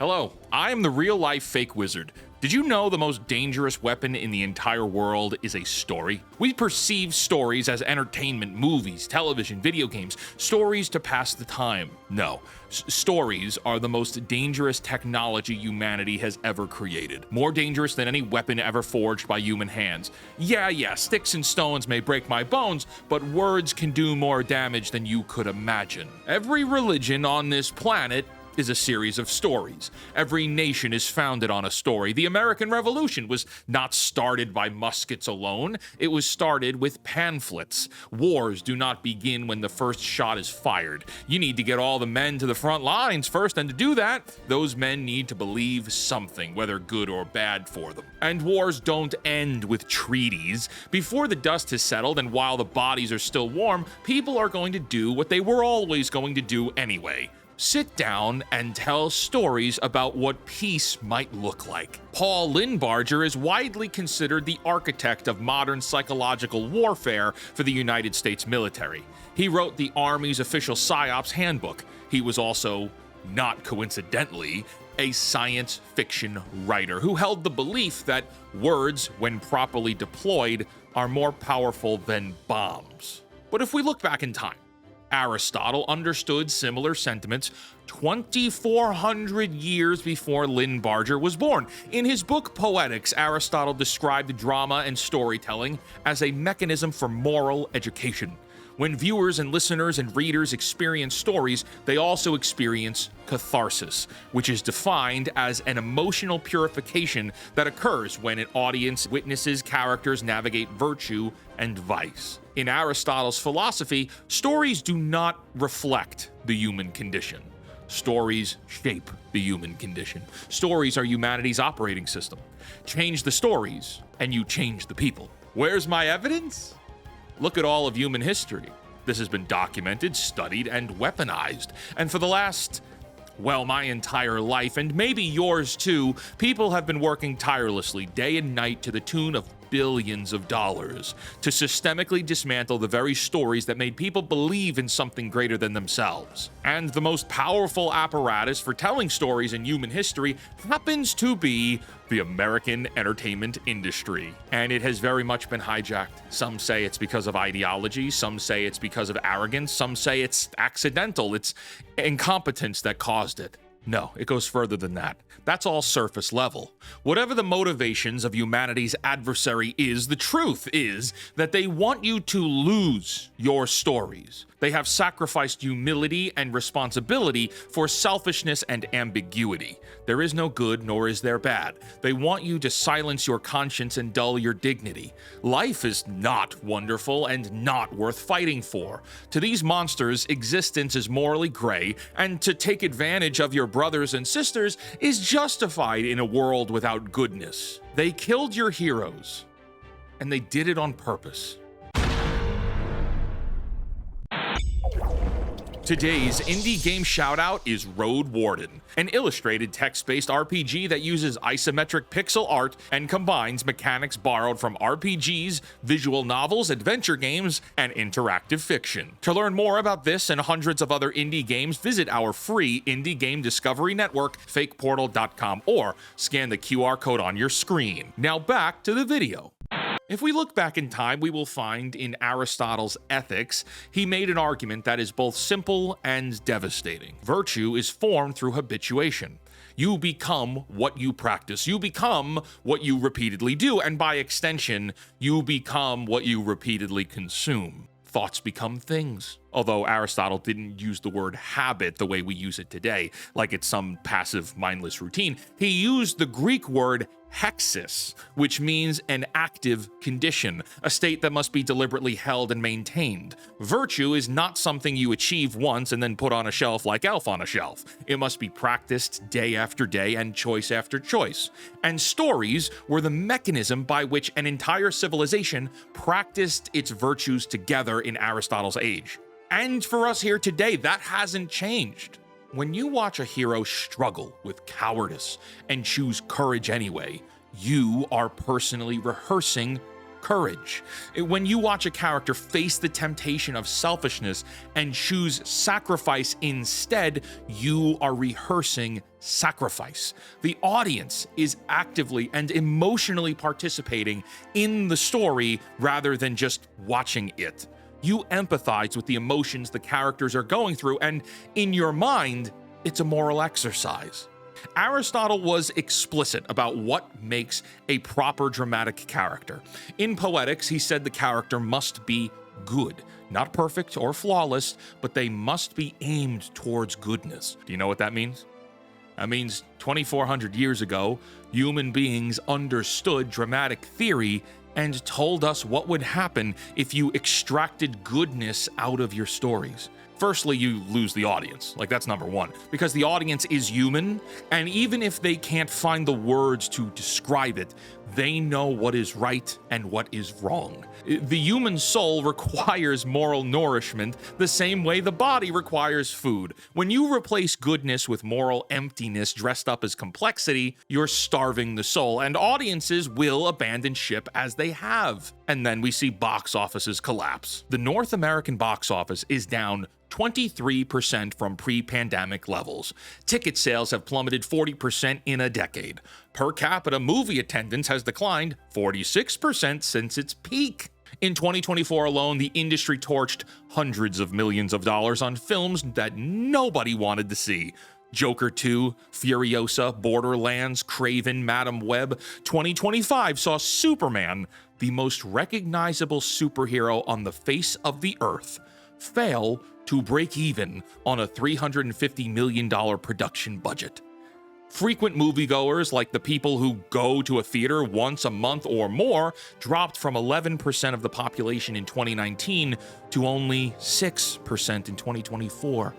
Hello, I am the real-life fake wizard. Did you know the most dangerous weapon in the entire world is a story? We perceive stories as entertainment, movies, television, video games, stories to pass the time. No, stories are the most dangerous technology humanity has ever created. More dangerous than any weapon ever forged by human hands. Yeah, sticks and stones may break my bones, but words can do more damage than you could imagine. Every religion on this planet is a series of stories. Every nation is founded on a story. The American Revolution was not started by muskets alone. It was started with pamphlets. Wars do not begin when the first shot is fired. You need to get all the men to the front lines first, and to do that, those men need to believe something, whether good or bad for them. And wars don't end with treaties. Before the dust has settled and while the bodies are still warm, people are going to do what they were always going to do anyway. Sit down and tell stories about what peace might look like. Paul Lindbarger is widely considered the architect of modern psychological warfare for the United States military. He wrote the Army's official PSYOPs handbook. He was also, not coincidentally, a science fiction writer who held the belief that words, when properly deployed, are more powerful than bombs. But if we look back in time, Aristotle understood similar sentiments 2,400 years before Lindbarger was born. In his book Poetics, Aristotle described drama and storytelling as a mechanism for moral education. When viewers and listeners and readers experience stories, they also experience catharsis, which is defined as an emotional purification that occurs when an audience witnesses characters navigate virtue and vice. In Aristotle's philosophy, stories do not reflect the human condition. Stories shape the human condition. Stories are humanity's operating system. Change the stories, and you change the people. Where's my evidence? Look at all of human history. This has been documented, studied, and weaponized. And for the last, my entire life, and maybe yours too, people have been working tirelessly day and night to the tune of billions of dollars to systemically dismantle the very stories that made people believe in something greater than themselves. And the most powerful apparatus for telling stories in human history happens to be the American entertainment industry. And it has very much been hijacked. Some say it's because of ideology, some say it's because of arrogance, some say it's accidental, it's incompetence that caused it. No, it goes further than that. That's all surface level. Whatever the motivations of humanity's adversary is, the truth is that they want you to lose your stories. They have sacrificed humility and responsibility for selfishness and ambiguity. There is no good, nor is there bad. They want you to silence your conscience and dull your dignity. Life is not wonderful and not worth fighting for. To these monsters, existence is morally gray, and to take advantage of your brothers and sisters is justified in a world without goodness. They killed your heroes, and they did it on purpose. Today's indie game shoutout is Road Warden, an illustrated text-based RPG that uses isometric pixel art and combines mechanics borrowed from RPGs, visual novels, adventure games, and interactive fiction. To learn more about this and hundreds of other indie games, visit our free indie game discovery network, fakeportal.com, or scan the QR code on your screen. Now back to the video. If we look back in time, we will find in Aristotle's Ethics, he made an argument that is both simple and devastating. Virtue is formed through habituation. You become what you practice. You become what you repeatedly do, and by extension, you become what you repeatedly consume. Thoughts become things. Although Aristotle didn't use the word habit the way we use it today, like it's some passive, mindless routine, he used the Greek word hexis, which means an active condition, a state that must be deliberately held and maintained. Virtue is not something you achieve once and then put on a shelf like Elf on a shelf. It must be practiced day after day and choice after choice. And stories were the mechanism by which an entire civilization practiced its virtues together in Aristotle's age. And for us here today, that hasn't changed. When you watch a hero struggle with cowardice and choose courage anyway, you are personally rehearsing courage. When you watch a character face the temptation of selfishness and choose sacrifice instead, you are rehearsing sacrifice. The audience is actively and emotionally participating in the story rather than just watching it. You empathize with the emotions the characters are going through, and in your mind, it's a moral exercise. Aristotle was explicit about what makes a proper dramatic character. In Poetics, he said the character must be good. Not perfect or flawless, but they must be aimed towards goodness. Do you know what that means? That means 2,400 years ago, human beings understood dramatic theory and told us what would happen if you extracted goodness out of your stories. Firstly, you lose the audience. That's number one. Because the audience is human, and even if they can't find the words to describe it, they know what is right and what is wrong. The human soul requires moral nourishment the same way the body requires food. When you replace goodness with moral emptiness dressed up as complexity, you're starving the soul, and audiences will abandon ship as they have. And then we see box offices collapse. The North American box office is down 23% from pre-pandemic levels. Ticket sales have plummeted 40% in a decade. Per capita movie attendance has declined 46% since its peak. In 2024 alone, the industry torched hundreds of millions of dollars on films that nobody wanted to see. Joker 2, Furiosa, Borderlands, Craven, Madam Web. 2025 saw Superman, the most recognizable superhero on the face of the earth, fail to break even on a $350 million production budget. Frequent moviegoers, like the people who go to a theater once a month or more, dropped from 11% of the population in 2019 to only 6% in 2024.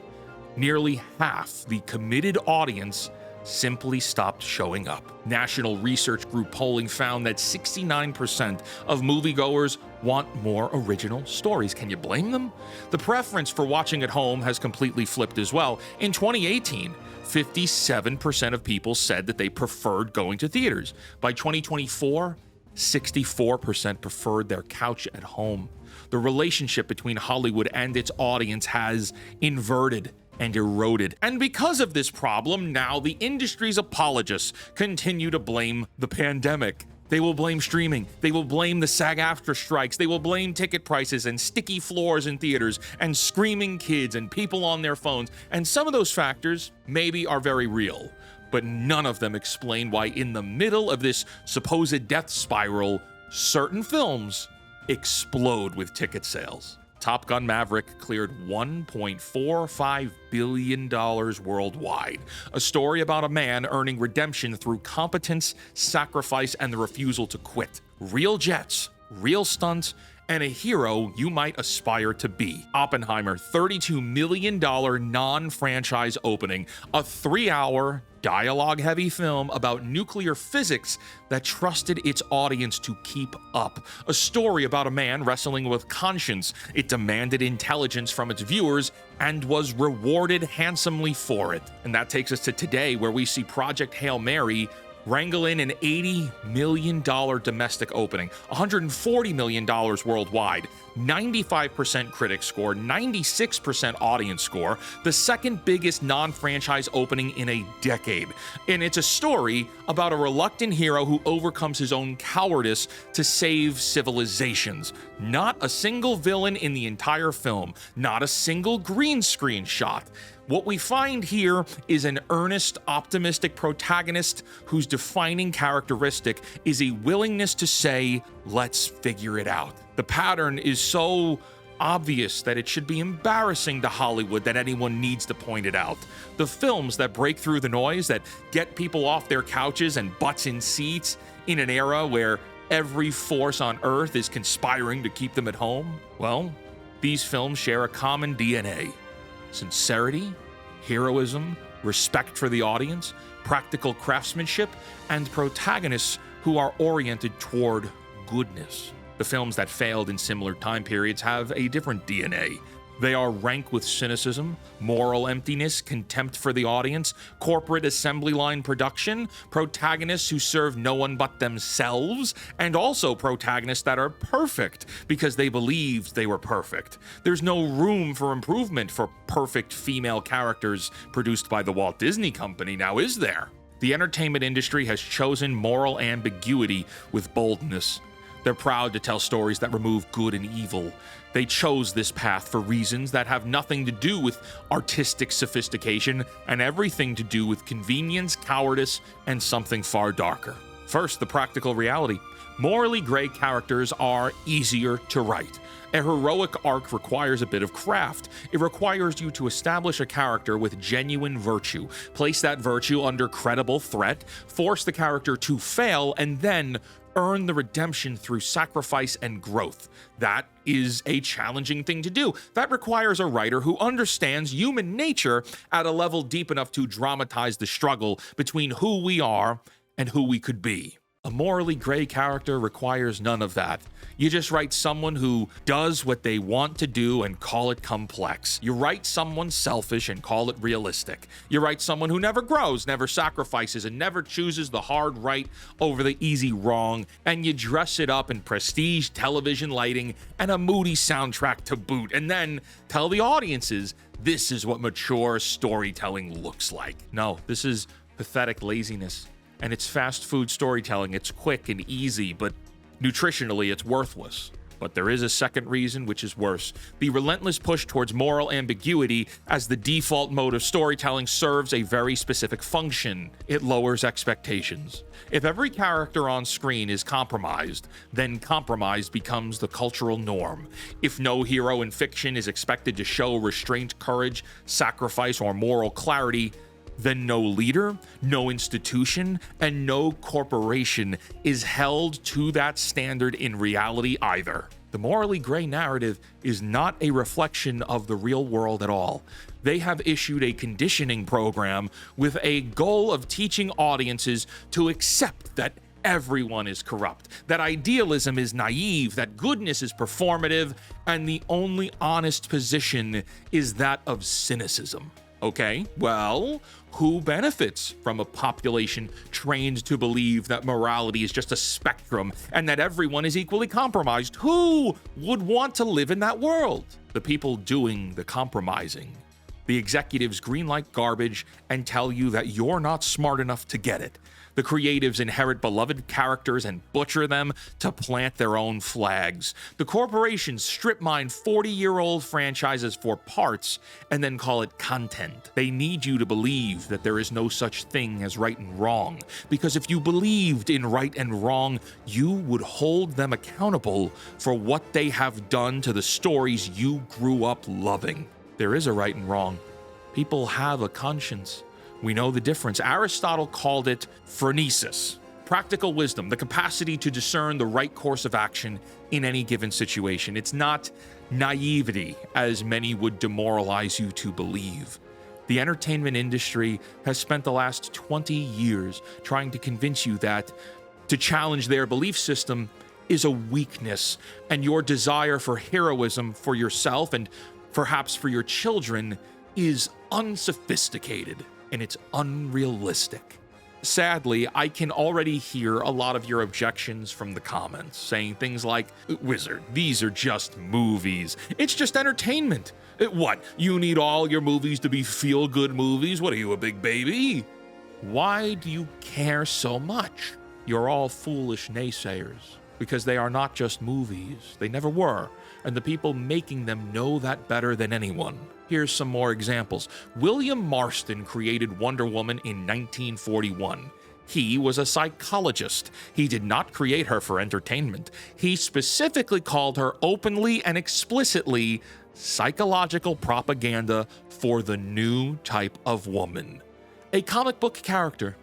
Nearly half the committed audience simply stopped showing up. National research group polling found that 69% of moviegoers want more original stories. Can you blame them? The preference for watching at home has completely flipped as well. In 2018, 57% of people said that they preferred going to theaters. By 2024, 64% preferred their couch at home. The relationship between Hollywood and its audience has inverted and eroded. And because of this problem, now the industry's apologists continue to blame the pandemic. They will blame streaming. They will blame the SAG-AFTRA strikes. They will blame ticket prices and sticky floors in theaters and screaming kids and people on their phones. And some of those factors maybe are very real, but none of them explain why in the middle of this supposed death spiral, certain films explode with ticket sales. Top Gun Maverick cleared $1.45 billion worldwide. A story about a man earning redemption through competence, sacrifice, and the refusal to quit. Real jets, real stunts, and a hero you might aspire to be. Oppenheimer, $32 million non-franchise opening, a 3-hour, dialogue-heavy film about nuclear physics that trusted its audience to keep up. A story about a man wrestling with conscience. It demanded intelligence from its viewers and was rewarded handsomely for it. And that takes us to today, where we see Project Hail Mary wrangle in an $80 million domestic opening, $140 million worldwide, 95% critic score, 96% audience score, the second biggest non-franchise opening in a decade. And it's a story about a reluctant hero who overcomes his own cowardice to save civilizations. Not a single villain in the entire film, not a single green screen shot. What we find here is an earnest, optimistic protagonist whose defining characteristic is a willingness to say, let's figure it out. The pattern is so obvious that it should be embarrassing to Hollywood that anyone needs to point it out. The films that break through the noise, that get people off their couches and butts in seats in an era where every force on earth is conspiring to keep them at home, well, these films share a common DNA. Sincerity, heroism, respect for the audience, practical craftsmanship, and protagonists who are oriented toward goodness. The films that failed in similar time periods have a different DNA. They are rank with cynicism, moral emptiness, contempt for the audience, corporate assembly line production, protagonists who serve no one but themselves, and also protagonists that are perfect because they believed they were perfect. There's no room for improvement for perfect female characters produced by the Walt Disney Company, now is there? The entertainment industry has chosen moral ambiguity with boldness. They're proud to tell stories that remove good and evil. They chose this path for reasons that have nothing to do with artistic sophistication and everything to do with convenience, cowardice, and something far darker. First, the practical reality. Morally gray characters are easier to write. A heroic arc requires a bit of craft. It requires you to establish a character with genuine virtue, place that virtue under credible threat, force the character to fail, and then earn the redemption through sacrifice and growth. That is a challenging thing to do. That requires a writer who understands human nature at a level deep enough to dramatize the struggle between who we are and who we could be. A morally gray character requires none of that. You just write someone who does what they want to do and call it complex. You write someone selfish and call it realistic. You write someone who never grows, never sacrifices, and never chooses the hard right over the easy wrong, and you dress it up in prestige television lighting and a moody soundtrack to boot, and then tell the audiences this is what mature storytelling looks like. No, this is pathetic laziness. And it's fast food storytelling. It's quick and easy, but nutritionally it's worthless. But there is a second reason, which is worse. The relentless push towards moral ambiguity as the default mode of storytelling serves a very specific function. It lowers expectations. If every character on screen is compromised, then compromise becomes the cultural norm. If no hero in fiction is expected to show restraint, courage, sacrifice, or moral clarity, then no leader, no institution, and no corporation is held to that standard in reality either. The morally gray narrative is not a reflection of the real world at all. They have issued a conditioning program with a goal of teaching audiences to accept that everyone is corrupt, that idealism is naive, that goodness is performative, and the only honest position is that of cynicism. Okay, well, who benefits from a population trained to believe that morality is just a spectrum and that everyone is equally compromised? Who would want to live in that world? The people doing the compromising. The executives greenlight garbage and tell you that you're not smart enough to get it. The creatives inherit beloved characters and butcher them to plant their own flags. The corporations strip mine 40-year-old franchises for parts and then call it content. They need you to believe that there is no such thing as right and wrong, because if you believed in right and wrong, you would hold them accountable for what they have done to the stories you grew up loving. There is a right and wrong. People have a conscience. We know the difference. Aristotle called it phronesis, practical wisdom, the capacity to discern the right course of action in any given situation. It's not naivety, as many would demoralize you to believe. The entertainment industry has spent the last 20 years trying to convince you that to challenge their belief system is a weakness, and your desire for heroism for yourself and perhaps for your children is unsophisticated. And it's unrealistic. Sadly, I can already hear a lot of your objections from the comments, saying things like, "Wizard, these are just movies. It's just entertainment. What, you need all your movies to be feel-good movies? What are you, a big baby?" Why do you care so much? You're all foolish naysayers, because they are not just movies. They never were, and the people making them know that better than anyone. Here's some more examples. William Marston created Wonder Woman in 1941. He was a psychologist. He did not create her for entertainment. He specifically called her openly and explicitly psychological propaganda for the new type of woman. A comic book character.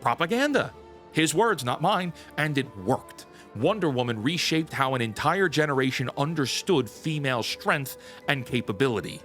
Propaganda. His words, not mine, and it worked. Wonder Woman reshaped how an entire generation understood female strength and capability.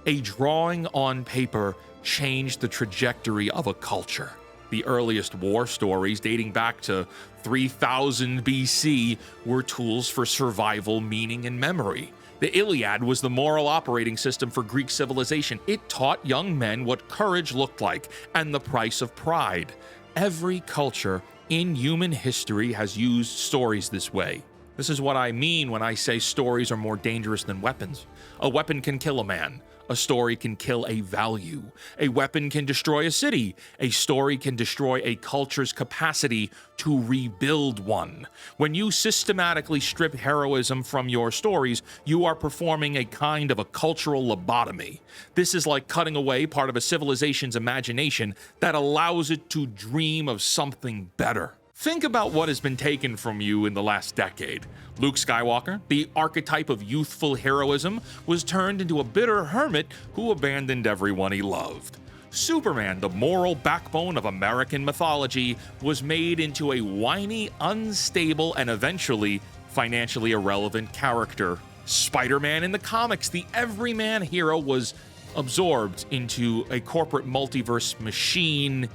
A drawing on paper changed the trajectory of a culture. The earliest war stories, dating back to 3000 BC, were tools for survival, meaning, and memory. The Iliad was the moral operating system for Greek civilization. It taught young men what courage looked like and the price of pride. Every culture in human history has used stories this way. This is what I mean when I say stories are more dangerous than weapons. A weapon can kill a man. A story can kill a value. A weapon can destroy a city. A story can destroy a culture's capacity to rebuild one. When you systematically strip heroism from your stories, you are performing a kind of a cultural lobotomy. This is like cutting away part of a civilization's imagination that allows it to dream of something better. Think about what has been taken from you in the last decade. Luke Skywalker, the archetype of youthful heroism, was turned into a bitter hermit who abandoned everyone he loved. Superman, the moral backbone of American mythology, was made into a whiny, unstable, and eventually financially irrelevant character. Spider-Man in the comics, the everyman hero, was absorbed into a corporate multiverse machine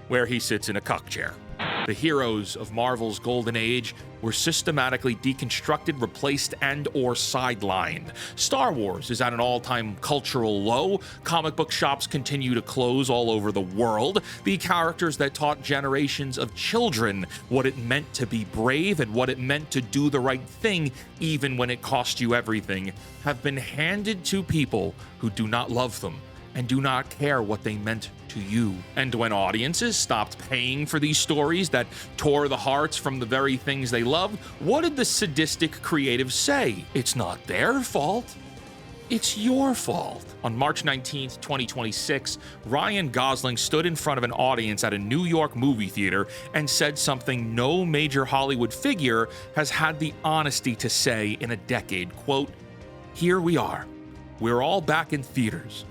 where he sits in a cuck chair. The heroes of Marvel's golden age were systematically deconstructed, replaced, and/or sidelined. Star Wars is at an all-time cultural low. Comic book shops continue to close all over the world. The characters that taught generations of children what it meant to be brave and what it meant to do the right thing, even when it cost you everything, have been handed to people who do not love them and do not care what they meant to you. And when audiences stopped paying for these stories that tore the hearts from the very things they loved, what did the sadistic creatives say? It's not their fault. It's your fault. On March 19th, 2026, Ryan Gosling stood in front of an audience at a New York movie theater and said something no major Hollywood figure has had the honesty to say in a decade. Quote, "Here we are. We're all back in theaters.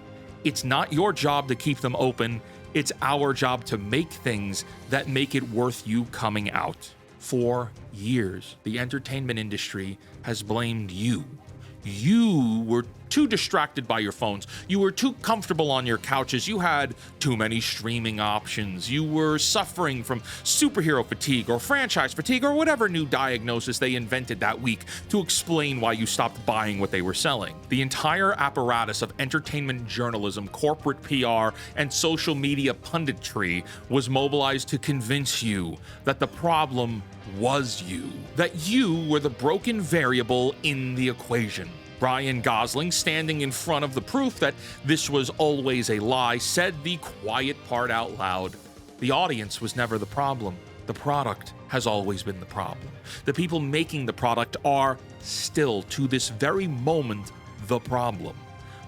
It's not your job to keep them open. It's our job to make things that make it worth you coming out." For years, the entertainment industry has blamed you. You were too distracted by your phones. You were too comfortable on your couches. You had too many streaming options. You were suffering from superhero fatigue or franchise fatigue or whatever new diagnosis they invented that week to explain why you stopped buying what they were selling. The entire apparatus of entertainment journalism, corporate PR, and social media punditry was mobilized to convince you that the problem was you, that you were the broken variable in the equation. Ryan Gosling, standing in front of the proof that this was always a lie, said the quiet part out loud. The audience was never the problem. The product has always been the problem. The people making the product are still, to this very moment, the problem.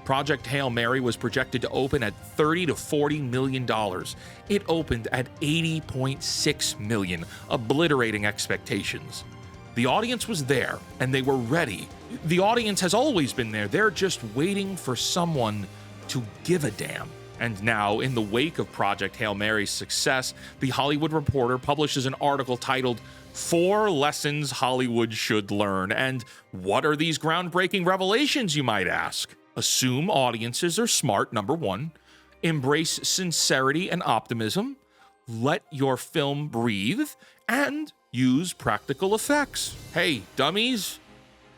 Project Hail Mary was projected to open at $30 to $40 million. It opened at $80.6 million, obliterating expectations. The audience was there, and they were ready. The audience has always been there. They're just waiting for someone to give a damn. And now, in the wake of Project Hail Mary's success, The Hollywood Reporter publishes an article titled 4 Lessons Hollywood Should Learn. And what are these groundbreaking revelations, you might ask? Assume audiences are smart, number 1. Embrace sincerity and optimism. Let your film breathe. And use practical effects. Hey, dummies.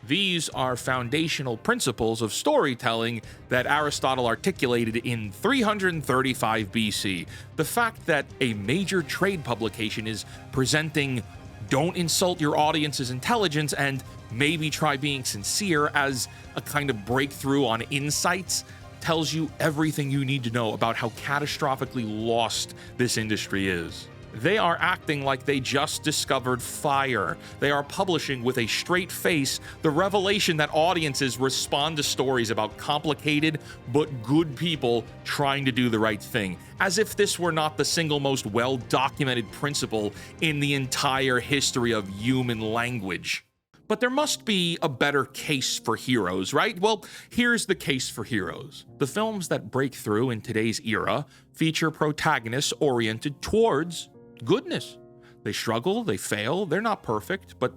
These are foundational principles of storytelling that Aristotle articulated in 335 BC. The fact that a major trade publication is presenting "don't insult your audience's intelligence" and "maybe try being sincere" as a kind of breakthrough on insights tells you everything you need to know about how catastrophically lost this industry is. They are acting like they just discovered fire. They are publishing with a straight face the revelation that audiences respond to stories about complicated but good people trying to do the right thing, as if this were not the single most well-documented principle in the entire history of human language. But there must be a better case for heroes, right? Well, here's the case for heroes. The films that break through in today's era feature protagonists oriented towards goodness. They struggle, they fail, they're not perfect, but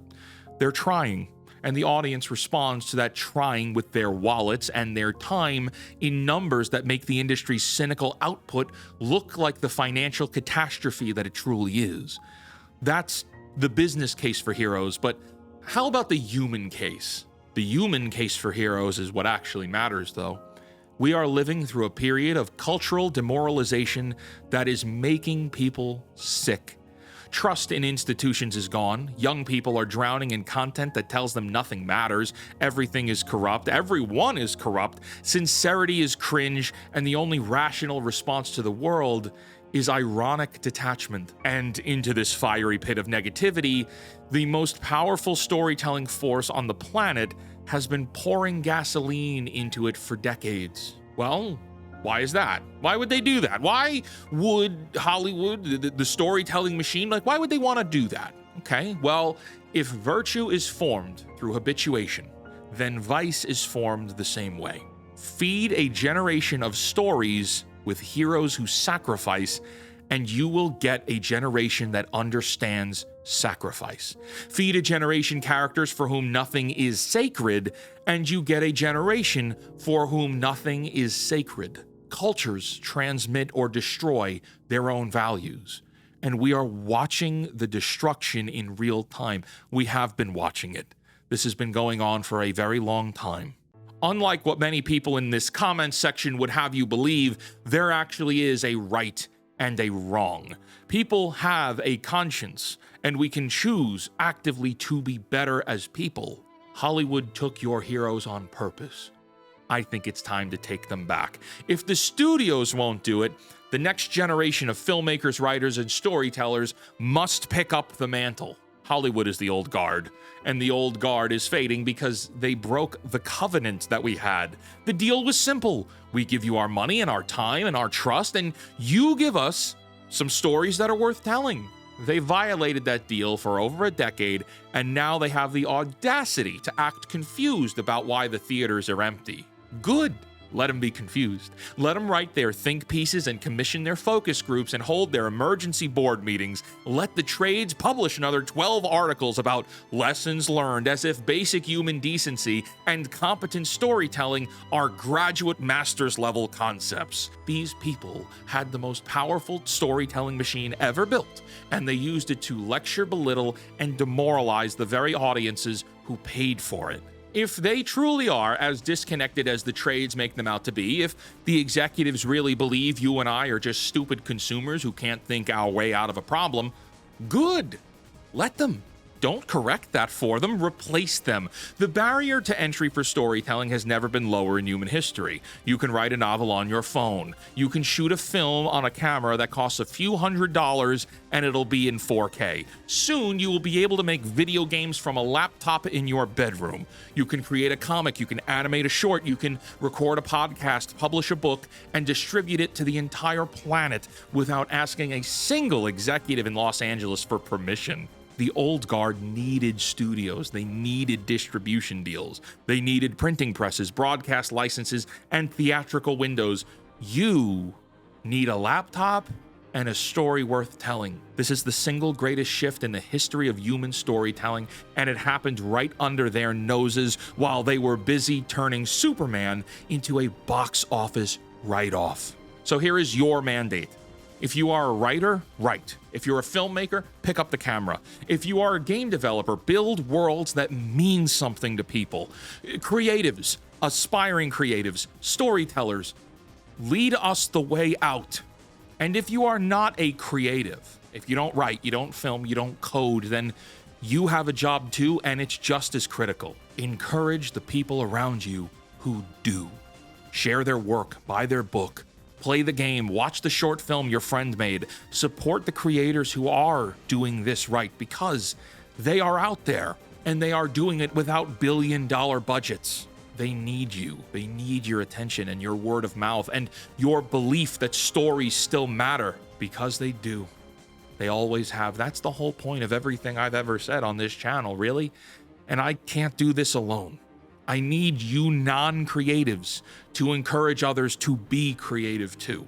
they're trying. And the audience responds to that trying with their wallets and their time in numbers that make the industry's cynical output look like the financial catastrophe that it truly is. That's the business case for heroes, but how about the human case? The human case for heroes is what actually matters, though. We are living through a period of cultural demoralization that is making people sick. Trust in institutions is gone. Young people are drowning in content that tells them nothing matters, everything is corrupt, everyone is corrupt, sincerity is cringe, and the only rational response to the world is ironic detachment. And into this fiery pit of negativity, the most powerful storytelling force on the planet has been pouring gasoline into it for decades. Well, why is that? Why would they do that? Why would Hollywood, the storytelling machine, why would they want to do that? Okay, well, if virtue is formed through habituation, then vice is formed the same way. Feed a generation of stories with heroes who sacrifice, and you will get a generation that understands sacrifice. Feed a generation characters for whom nothing is sacred, and you get a generation for whom nothing is sacred. Cultures transmit or destroy their own values, and we are watching the destruction in real time. We have been watching it. This has been going on for a very long time. Unlike what many people in this comment section would have you believe, there actually is a right and a wrong. People have a conscience, and we can choose actively to be better as people. Hollywood took your heroes on purpose. I think it's time to take them back. If the studios won't do it, the next generation of filmmakers, writers, and storytellers must pick up the mantle. Hollywood is the old guard, and the old guard is fading because they broke the covenant that we had. The deal was simple. We give you our money and our time and our trust, and you give us some stories that are worth telling. They violated that deal for over a decade, and now they have the audacity to act confused about why the theaters are empty. Good. Let them be confused. Let them write their think pieces and commission their focus groups and hold their emergency board meetings. Let the trades publish another 12 articles about lessons learned, as if basic human decency and competent storytelling are graduate master's level concepts. These people had the most powerful storytelling machine ever built, and they used it to lecture, belittle, and demoralize the very audiences who paid for it. If they truly are as disconnected as the trades make them out to be, if the executives really believe you and I are just stupid consumers who can't think our way out of a problem, good. Let them. Don't correct that for them, replace them. The barrier to entry for storytelling has never been lower in human history. You can write a novel on your phone. You can shoot a film on a camera that costs a few $100s and it'll be in 4K. Soon you will be able to make video games from a laptop in your bedroom. You can create a comic, you can animate a short, you can record a podcast, publish a book, and distribute it to the entire planet without asking a single executive in Los Angeles for permission. The old guard needed studios, they needed distribution deals, they needed printing presses, broadcast licenses, and theatrical windows. You need a laptop and a story worth telling. This is the single greatest shift in the history of human storytelling, and it happened right under their noses while they were busy turning Superman into a box office write-off. So here is your mandate. If you are a writer, write. If you're a filmmaker, pick up the camera. If you are a game developer, build worlds that mean something to people. Creatives, aspiring creatives, storytellers, lead us the way out. And if you are not a creative, if you don't write, you don't film, you don't code, then you have a job too, and it's just as critical. Encourage the people around you who do. Share their work, buy their book, play the game, watch the short film your friend made. Support the creators who are doing this right, because they are out there and they are doing it without billion-dollar budgets. They need you. They need your attention and your word of mouth and your belief that stories still matter, because they do. They always have. That's the whole point of everything I've ever said on this channel, really. And I can't do this alone. I need you non-creatives to encourage others to be creative too.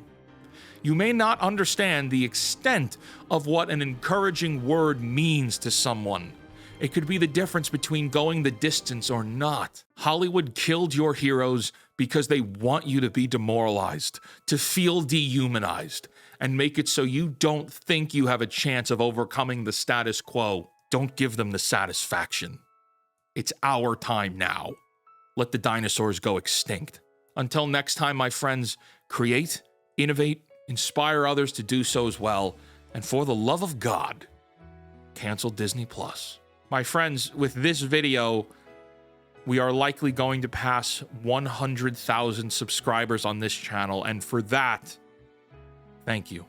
You may not understand the extent of what an encouraging word means to someone. It could be the difference between going the distance or not. Hollywood killed your heroes because they want you to be demoralized, to feel dehumanized, and make it so you don't think you have a chance of overcoming the status quo. Don't give them the satisfaction. It's our time now. Let the dinosaurs go extinct. Until next time, my friends, create, innovate, inspire others to do so as well, and for the love of God, cancel Disney+. My friends, with this video, we are likely going to pass 100,000 subscribers on this channel, and for that, thank you.